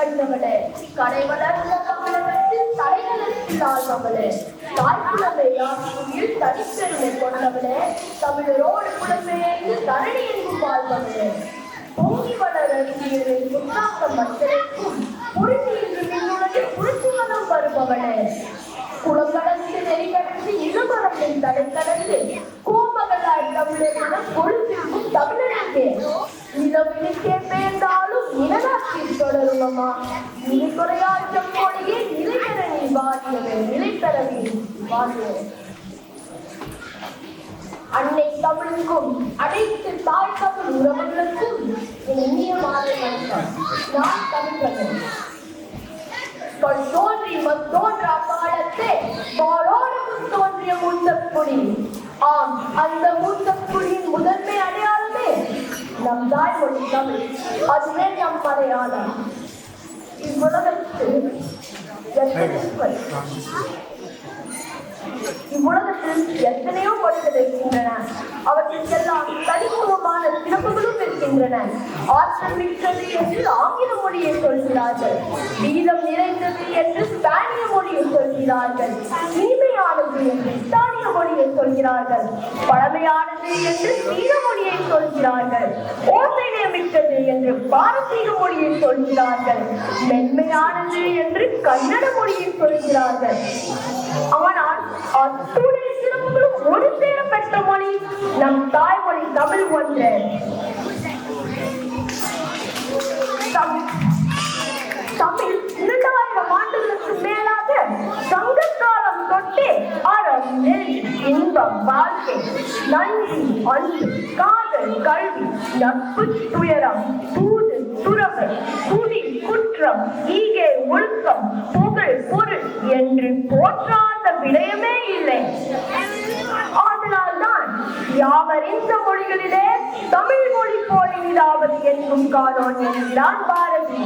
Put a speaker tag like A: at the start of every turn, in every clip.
A: கண்டவளே, கடை வளர்ந்த தமிழகத்தில் தலைநகரத்தில்லாதவளே, தாய்க்குலமையால் தனிப்பெருமை கொண்டவளே, தமிழரோடு புலம்பெயர்ந்து தரணி எங்கும் வாழ்பவளே, பொங்கி வளர்ச்சியின் முத்தாக்க மக்களுக்கும் புரிந்து இன்று மின்னுலகில் புரிச்சுமனம் வருபவளே, குளங்கடந்து நெறிகடந்து இளமரத்தின் தடை கடந்து கோமகளாய் தமிழர்களும் பொழுதிற்கும் தமிழனுக்கே நிலவினுக்கே பெயர்ந்தாலும் இனநாட்டில் தொடருமமா இனி குறையாற்றம் மொழியே நிலைபெற நீ வாரியவே நிலைபெறவே வாரியவே. அன்னை தமிழுக்கும் அனைத்து தாய் தமிழ் உறவுகளுக்கும் என் இனிய மாலை வணக்கம். நான் தமிழன். தோன்றி தோன்றா காலத்தே பாரோடமும் தோன்றிய முந்தக்குடி. ஆம், அந்த முந்தக்குடியின் முதன்மை அடையாளமே நம் தாய்மொழி தமிழ். அதுவே நம் அடையாளம். இவ்வுலகத்தில் எத்தனையோ மொழிகள் இருக்கின்றன. அவற்றுக்கெல்லாம் தனித்துவமான சிறப்புகளும் இருக்கின்றன. ஆற்றல் மிக்கது என்று ஆங்கில மொழியை சொல்கிறார்கள், வீரம் நிறைந்தது என்று ஸ்பானிய மொழியை சொல்கிறார்கள், இனிமையானது என்று இத்தாலிய மொழியை சொல்கிறார்கள், பழமையானது என்று சீன மொழியை சொல்கிறார்கள், ஓசையை மிக்கது என்று பாரசீக மொழியை சொல்கிறார்கள், மென்மையானது என்று கன்னட மொழியை சொல்கிறார்கள். ஆனால் அத்துடைய சிறப்புகளும் ஒரு சேர பெற்ற மொழி நம் தாய்மொழி தமிழ் ஒன்று. தமிழ் 2000 ஆண்டுகளுக்கு மேலாக சங்க காலம் தொட்டே அறம், நெறி, இன்பம், வாழ்க்கை, நன்றி, அன்பு, காதல், கல்வி, நட்பு, துயரம், தூது, துறவு, குடி, குற்றம், ஈகை, ஒழுக்கம், புகழ், பொருள் என்று போற்றாத விடயமே இல்லை. அதனால்தான் யாவறிந்த மொழிகளிலே தமிழ் மொழி போல் இனிதாவது என்றும் காணோன் என்கிறான் பாரதி.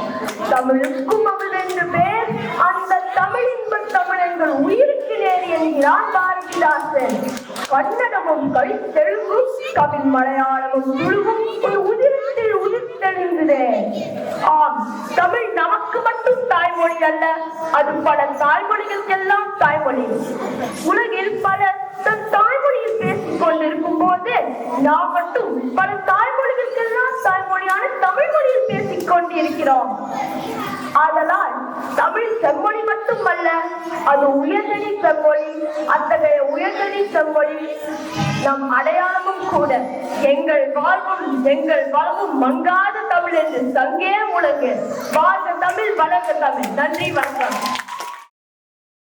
A: தமிழுக்கும் அமுது என்று பேர், அந்த தமிழ் இன்பத் தமிழ் எங்கள் உயிருக்கு நேர் என்கிறான் பாரதிதாசன். கன்னடமும் தெலுங்கும் தமிழ் மலையாளமும் துளுவும் ஒரு உதிரத்தில் உதிர்த்தெழுந்ததே. ஆம், தமிழ் நமக்கு மட்டும் தாய்மொழி அல்ல, அது பல தாய்மொழிகளுக்கெல்லாம் தாய்மொழி. உலகில் பலர் தன் தாய்மொழியில் பேசிக் கொண்டிருக்கும் போது நாம் மட்டும் பல தாய்மொழிகளுக்கெல்லாம் தாய்மொழியான தமிழ் மொழியில் பேசிக் கொண்டிருக்கிறோம். ஆதலால் தமிழ் செம்மொழி மட்டுமல்ல, அது உயர்தனி செம்மொழி. அத்தகைய உயர்தனி செம்மொழி நம் அடையாளமும் கூட. எங்கள் வாழ்வும் எங்கள் வளமும் மங்காத தமிழ் என்று சங்கே முழங்கு. வாழ்க தமிழ், வளர்க தமிழ். நன்றி, வணக்கம்.